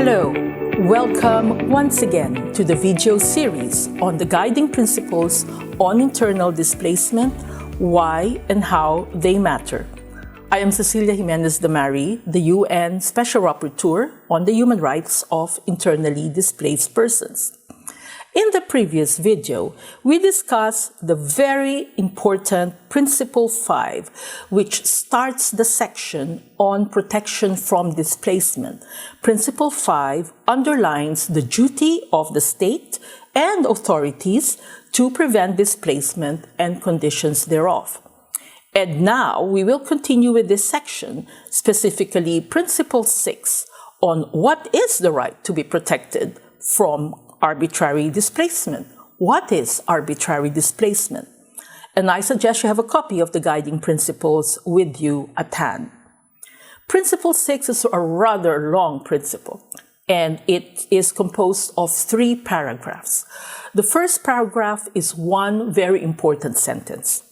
Hello, welcome once again to the video series on the guiding principles on internal displacement, why and how they matter. I am Cecilia Jimenez-Damary, the UN Special Rapporteur on the human rights of internally displaced persons. In the previous video, we discussed the very important Principle 5, which starts the section on protection from displacement. Principle 5 underlines the duty of the state and authorities to prevent displacement and conditions thereof. And now we will continue with this section, specifically Principle 6, on what is the right to be protected from arbitrary displacement. What is arbitrary displacement? And I suggest you have a copy of the guiding principles with you at hand. Principle 6 is a rather long principle, and it is composed of 3 paragraphs. The first paragraph is one very important sentence.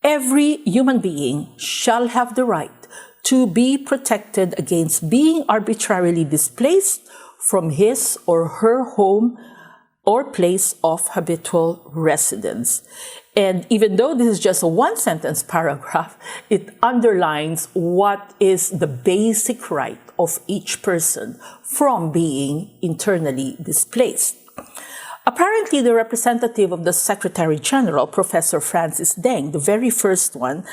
Every human being shall have the right to be protected against being arbitrarily displaced from his or her home or place of habitual residence. And even though this is just a one-sentence paragraph, it underlines what is the basic right of each person from being internally displaced. Apparently, the representative of the Secretary General, Professor Francis Deng, the very first one,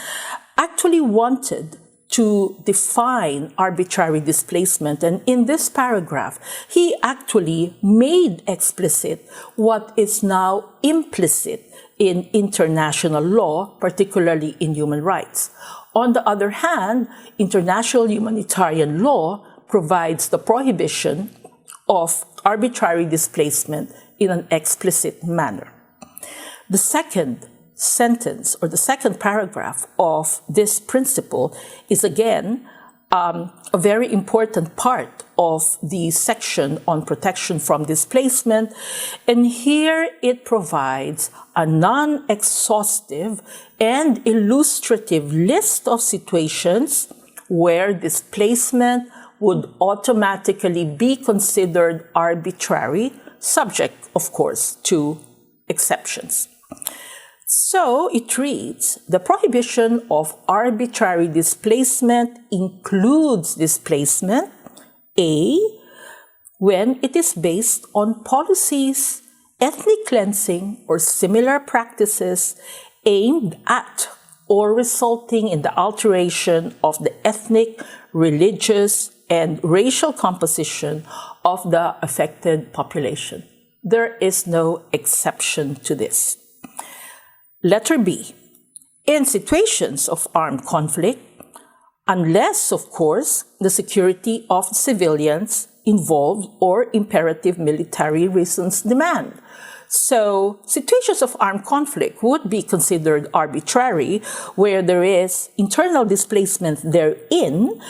actually wanted to define arbitrary displacement. And in this paragraph, he actually made explicit what is now implicit in international law, particularly in human rights. On the other hand, international humanitarian law provides the prohibition of arbitrary displacement in an explicit manner. The second sentence, or the second paragraph of this principle, is again a very important part of the section on protection from displacement. And here it provides a non-exhaustive and illustrative list of situations where displacement would automatically be considered arbitrary, subject, of course, to exceptions. So it reads, the prohibition of arbitrary displacement includes displacement, A, when it is based on policies, ethnic cleansing, or similar practices aimed at or resulting in the alteration of the ethnic, religious, and racial composition of the affected population. There is no exception to this. Letter B, in situations of armed conflict, unless, of course, the security of civilians involved or imperative military reasons demand. So, situations of armed conflict would be considered arbitrary where there is internal displacement therein,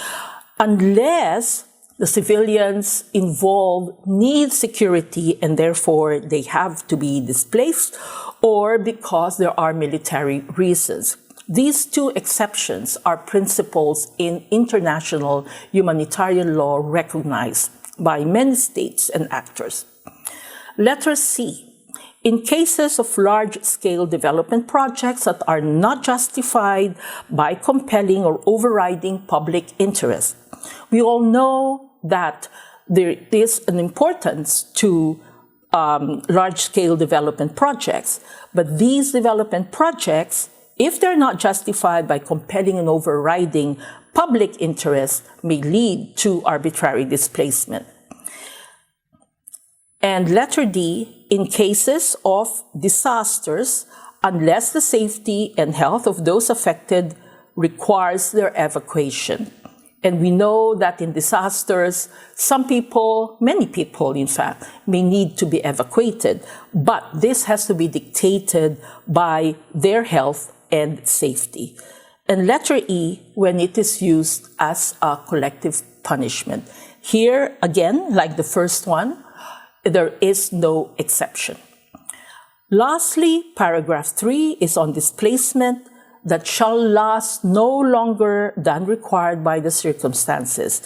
unless the civilians involved need security and therefore they have to be displaced, or because there are military reasons. These 2 exceptions are principles in international humanitarian law recognized by many states and actors. Letter C. In cases of large-scale development projects that are not justified by compelling or overriding public interest. We all know that there is an importance to large-scale development projects, but these development projects, if they're not justified by compelling and overriding public interest, may lead to arbitrary displacement. And letter D, in cases of disasters, unless the safety and health of those affected requires their evacuation. And we know that in disasters, some people, many people in fact, may need to be evacuated, but this has to be dictated by their health and safety. And letter E, when it is used as a collective punishment. Here, again, like the first one, there is no exception. Lastly, paragraph 3 is on displacement that shall last no longer than required by the circumstances.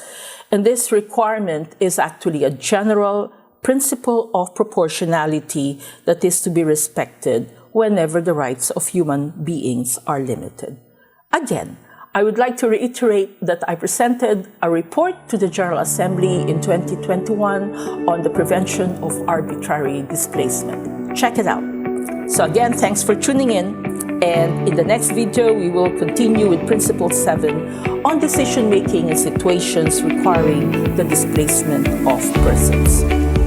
And this requirement is actually a general principle of proportionality that is to be respected whenever the rights of human beings are limited. Again, I would like to reiterate that I presented a report to the General Assembly in 2021 on the prevention of arbitrary displacement. Check it out. So again, thanks for tuning in. And in the next video, we will continue with Principle 7 on decision-making in situations requiring the displacement of persons.